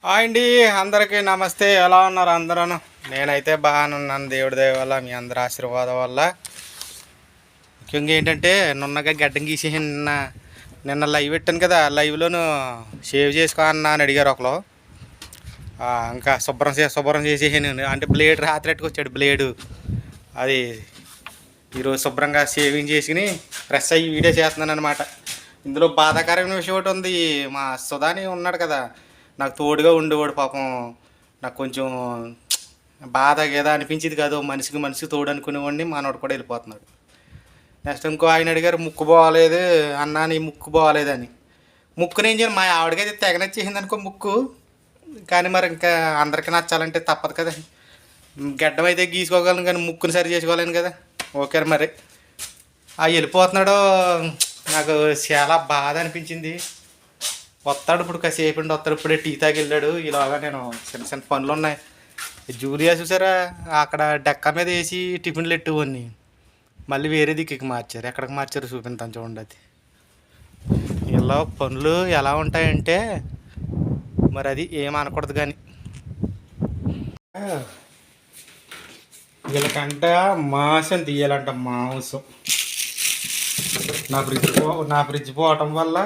Hi అండి, అందరికీ నమస్తే. ఎలా ఉన్నారు అందరూ? నేనైతే బాగానే ఉన్నాను, దేవుడి దయ వల్ల, మీ అందరి ఆశీర్వాదం వల్ల. ముఖ్యంగా ఏంటంటే నున్నగా గడ్డం గీసేసి నిన్న లైవ్ పెట్టాను కదా, లైవ్లోను షేవ్ చేసుకో అన్న అని అడిగారు ఒకరు. ఇంకా శుభ్రం చేసేసాను. అంటే బ్లేడ్ రాత్రి ఎట్టుకొచ్చాడు బ్లేడు, అది ఈరోజు శుభ్రంగా షేవింగ్ చేసుకుని ఫ్రెష్ అయ్యి వీడియో చేస్తున్నాను అనమాట. ఇందులో బాధాకరమైన విషయం ఒకటి ఉంది. మా సుధాని ఉన్నాడు కదా, నాకు తోడుగా ఉండేవాడు. పాపం నాకు కొంచెం బాధ ఏదో అనిపించింది కాదు, మనిషికి తోడు అనుకునేవాడిని. మనోడు కూడా వెళ్ళిపోతున్నాడు. నెక్స్ట్ ఇంకో ఆయన అడిగారు, ముక్కు పోవాలేదు అన్నా, నీ ముక్కు పోవాలేదని. ముక్కుని ఏం చేయాలి, మా ఆవిడకైతే తెగ నచ్చేసింది అనుకో ముక్కు. కానీ మరి ఇంకా అందరికీ నచ్చాలంటే తప్పదు కదా. గడ్డం అయితే గీసుకోగలను కానీ ముక్కుని సరి చేసుకోలేను కదా. ఓకే మరి వెళ్ళిపోతున్నాడు. నాకు చాలా బాధ అనిపించింది. వస్తాడు ఇప్పుడు, కాసేపు వస్తాడు. ఇప్పుడే టీ తాగి వెళ్ళాడు. ఇలాగా నేను చిన్న పనులు ఉన్నాయి. జూలియా చూసారా, అక్కడ డెక్క మీద వేసి టిఫిన్లు ఎట్టువన్నీ మళ్ళీ వేరే దిక్కుకి మార్చారు. ఎక్కడికి మార్చారు చూపించాను చూడండి. అది ఇలా పనులు ఎలా ఉంటాయంటే మరి అది ఏమనకూడదు. కానీ వీళ్ళకంట మాంసం తీయాలంట. మాంసం నా ఫ్రిడ్జ్ పోవటం వల్ల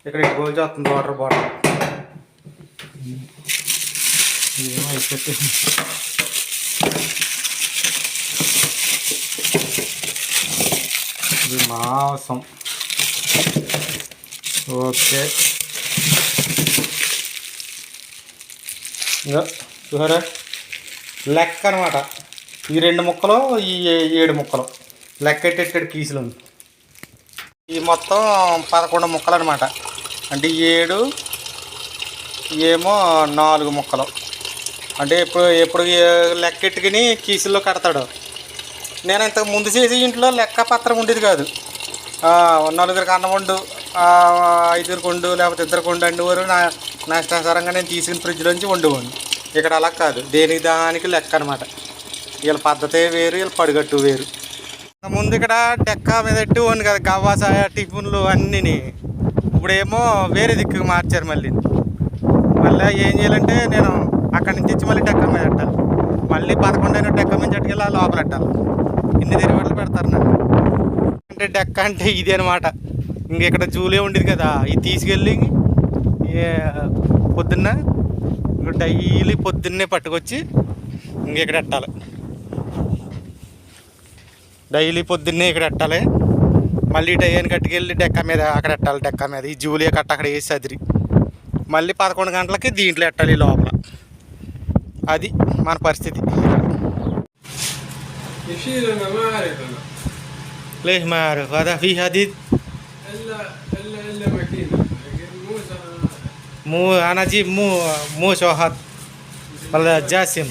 ఇక్కడ గోల్చి వస్తుంది వాటర్ బాటిల్. ఏమో అయిపోతే ఇది మాంసం. ఓకే, ఇంకా చూసారా లెక్క అనమాట. ఈ 2 ముక్కలు, ఈ 7 ముక్కలు లెక్క ఎట్టేటాడు పీసులు. ఈ మొత్తం 11 ముక్కలు అనమాట. అంటే 7 ఏమో 4 ముక్కలు. అంటే ఎప్పుడు లెక్కెట్టుకుని కీసుల్లో కడతాడు. నేను ఇంతకు ముందు చేసి ఇంట్లో లెక్క పత్రం ఉండేది కాదు. 4గురికి అన్నం వండు, 5గురికి వండు, లేకపోతే 2 వండు అండేవారు. నా ఇష్టానుసారంగా నేను తీసుకుని ఫ్రిడ్జ్లోంచి వండేవాడిని. ఇక్కడ అలా కాదు, దేనికి దానికి లెక్క అనమాట. వీళ్ళ పద్ధతే వేరు, వీళ్ళ పడిగట్టు వేరు. ముందు ఇక్కడ డెక్క మీద ఎట్టుకోండి కదా, గవ్వాసాయ టిఫిన్లు అన్నీ. ఇప్పుడేమో వేరే దిక్కుకు మార్చారు. మళ్ళీ ఏం చేయాలంటే నేను అక్కడి నుంచి వచ్చి మళ్ళీ డెక్క మీద పెట్టాలి. మళ్ళీ 11 డెక్క మీద చెట్టుకెళ్ళి లోపల పెట్టాలి. ఇన్ని తిరుగుబాట్లు పెడతారు నాకు. అంటే డెక్క అంటే ఇది అనమాట. ఇంక ఇక్కడ జూలే ఉండేది కదా, ఇది తీసుకెళ్ళి పొద్దున్న డైలీ పొద్దున్నే పట్టుకొచ్చి ఇక్కడ పెట్టాలి. డైలీ పొద్దున్నే ఇక్కడ పెట్టాలి. మళ్ళీ టైంకి కట్టుకెళ్ళి డెక్క మీద అక్కడ పెట్టాలి. డెక్క మీద ఈ జూలియా కట్ట అక్కడ వేసి అదిరి మళ్ళీ 11 గంటలకి దీంట్లో పెట్టాలి లోపల. అది మన పరిస్థితి. ليش ما أعرف هذا فيه حديد إلا ماكينة مو أنا أجيب مو شوهد ولا جاسم.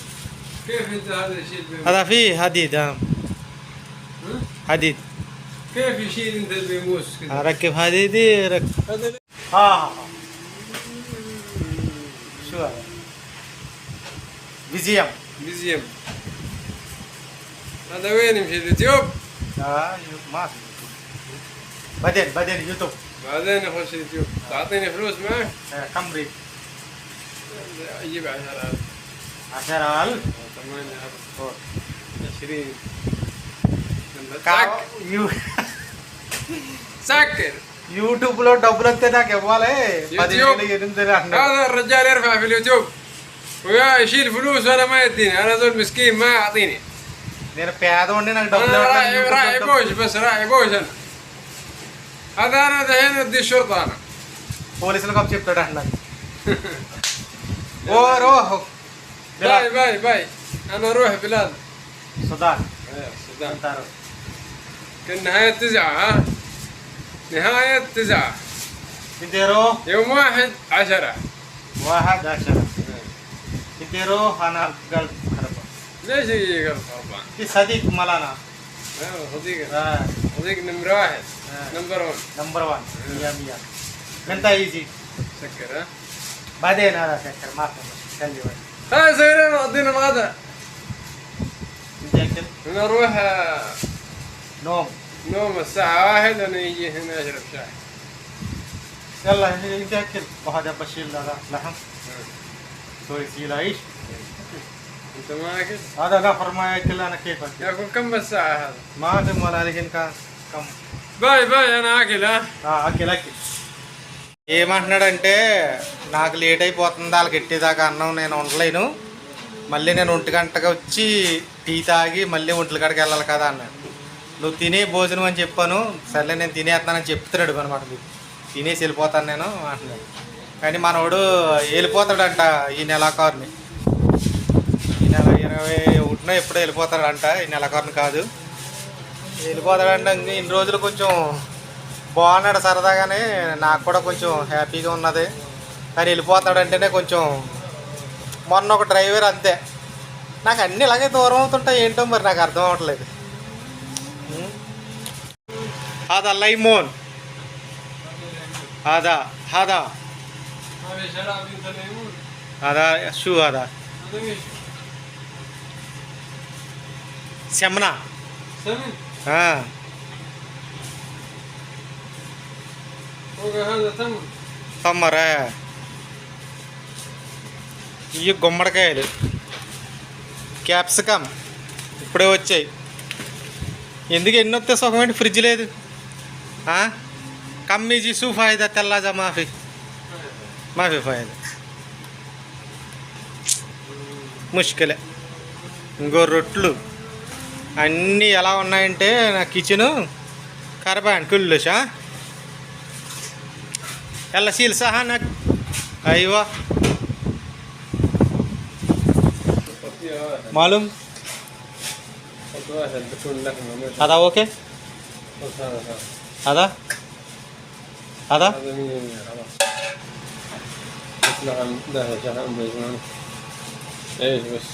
كيف أنت هذا يشيل هذا فيه حديد حديد كيف يشيل أنت الموس كذا؟ أركب حديدي هذا شو هذا بيزيم هذا وين يمشي اليوتيوب؟ ما في بعدين يوتيوب. بعدين اخش يوتيوب. تعطيني فلوس معك؟ كم ريال؟ اجيب 10,000. 10,000؟ 8,000 سكر యూట్యూబ్ లో డబ్బులు వస్తే నాకు ఇవ్వాలి. 10,000 هذا الرجال يرفع في اليوتيوب ويشيل فلوس وانا ما يديني. انا زول مسكين ما يعطيني. నేను పేదవాడిని, నాకు డబ్బులు راعي بوش بس راعي بوش انا. هذا انا دحين ادي الشرطه. انا పోలీసులకు అప్పు చెప్తాడు అట్లా. ఓ روح باي انا اروح بلاد السودان. السودان تعرف كان نهاية 9 ها نهاية 9 يديروا يوم 1/10 1/10 يديروا. انا قلب خربان. ليش يجي قلب خربان؟ في صديق ملانا. ايوه صديق نمبر 1 نمبر 1 100 انت يجي سكر. ها بعدين هذا سكر ما في خلي وين. ها زين ودينا الغداء. متأكد؟ انا اروح نوم الساعة 1 وانا يجي هنا اشرب شاي. يلا نتأكد. وهذا بشيل لحم So ist انت معك هذا غفر ما ياكل انا كيفك ياكل كم بالساعة هذا؟ ما في ولا لكن كم باي انا اكل ها అక్కిల్ ఏమంటున్నాడంటే నాకు లేట్ అయిపోతుంది వాళ్ళకి ఎట్టేదాకా అన్నం నేను ఉండలేను, మళ్ళీ నేను 1 గంటగా వచ్చి టీ తాగి మళ్ళీ ఒంట్ల కాడికి వెళ్ళాలి కదా అన్నాడు. నువ్వు తినే భోజనం అని చెప్పాను, సర్లే నేను తినేస్తానని చెప్తున్నాడు అనమాట. తినేసి వెళ్ళిపోతాను నేను అంటున్నాడు. కానీ మనోడు వెళ్ళిపోతాడంట ఈ నెలాఖరుని, ఈ నెల 21న ఎప్పుడో వెళ్ళిపోతాడంట, ఈ నెలాఖరుని కాదు వెళ్ళిపోతాడంట. ఇన్ని రోజులు కొంచెం బాగున్నాడు సరదాగానే, నాకు కూడా కొంచెం హ్యాపీగా ఉన్నది. కానీ వెళ్ళిపోతాడంటేనే కొంచెం, మొన్న ఒక డ్రైవర్ అంతే, నాకు అన్నీ ఇలాగే దూరం అవుతుంటాయి ఏంటో మరి నాకు అర్థం అవ్వట్లేదు. هذا الليمون هذا هذا هذا شو هذا سمنة ها هذا تمر తమ్మర ఇవి గుమ్మడికాయలు, క్యాప్సికమ్ ఇప్పుడే వచ్చాయి. ఎందుకు ఎన్ని వస్తే సుఖమేంటి, ఫ్రిడ్జ్ లేదు. కమ్మీజీ సూఫాయిదా తెల్లాజా మాఫీ మాఫీ ఫాయిదా ముష్కిలే. ఇంకో రొట్లు అన్నీ ఎలా ఉన్నాయంటే నా కిచెను కరబాన్ కుల్లుషా ఎలా సీల్సా నాకు అయ్యవా मालूम هذا اوكي هذا هذا ايش بس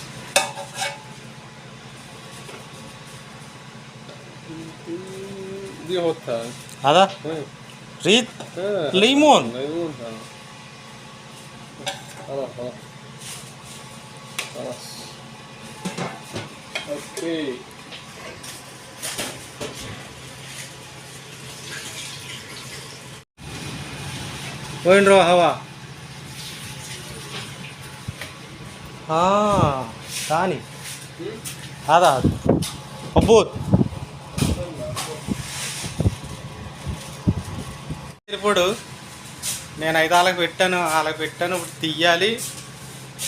دي هوتا هذا ريت ليمون ليمون خلاص خلاص خلاص اوكي وين روح هوا ثاني هذا عبود ఇప్పుడు నేను 5 వాళ్ళకి పెట్టాను, ఇప్పుడు తీయాలి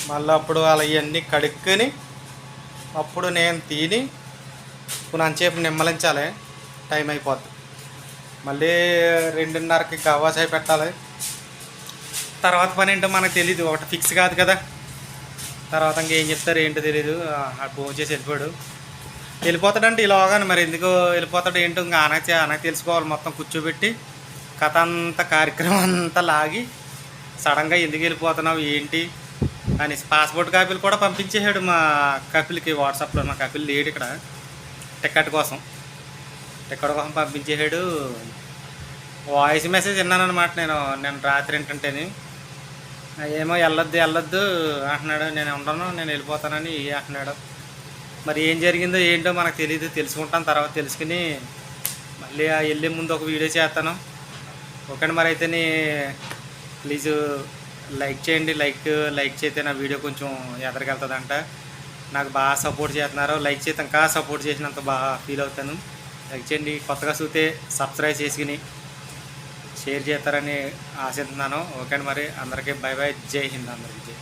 మళ్ళీ. అప్పుడు వాళ్ళ ఇవన్నీ కడుక్కొని అప్పుడు నేను తిని కొంచెంసేపు నిమ్మలించాలి, టైం అయిపోద్ది. మళ్ళీ 2:30కి గవాసాయి పెట్టాలి. తర్వాత పని ఏంటో మనకు తెలీదు, ఒకటి ఫిక్స్ కాదు కదా. తర్వాత ఇంకేం చెప్తారు ఏంటో తెలీదు. ఫోన్ చేసి వెళ్ళిపోతాడంటే ఇలాగానే, మరి ఎందుకు వెళ్ళిపోతాడు ఏంటో ఇంకా అనకు తెలుసుకోవాలి. మొత్తం కూర్చోబెట్టి కథ అంతా, కార్యక్రమం అంతా లాగి సడన్గా ఎందుకు వెళ్ళిపోతున్నావు ఏంటి అని పాస్పోర్ట్ కాపీలు కూడా పంపించేసాడు మా కపిల్కి వాట్సాప్లో. మా కపిల్ లేడు ఇక్కడ, టికెట్ కోసం పంపించేసాడు. వాయిస్ మెసేజ్ విన్నానమాట నేను రాత్రి ఏంటంటేని, ఏమో వెళ్ళొద్దు అంటున్నాడు. నేను ఉండను, నేను వెళ్ళిపోతానని అంటున్నాడు. మరి ఏం జరిగిందో ఏంటో మనకు తెలియదు, తెలుసుకుంటాను. తర్వాత తెలుసుకుని మళ్ళీ వెళ్ళే ముందు ఒక వీడియో చేస్తాను. ఓకే మరి అయితే ప్లీజ్ లైక్ చేయండి. లైక్ చేస్తే నా వీడియో కొంచెం ఎదరికెళ్తుందంట. నాకు బాగా సపోర్ట్ చేస్తున్నారు. లైక్ చేస్తే ఇంకా సపోర్ట్ చేసినంత బాగా ఫీల్ అవుతాను. లైక్ చేయండి. కొత్తగా చూస్తే సబ్స్క్రైబ్ చేసుకుని షేర్ చేస్తారని ఆశిస్తున్నాను. ఓకే మరి అందరికీ బై బై, జై హింద్ అందరికీ జై.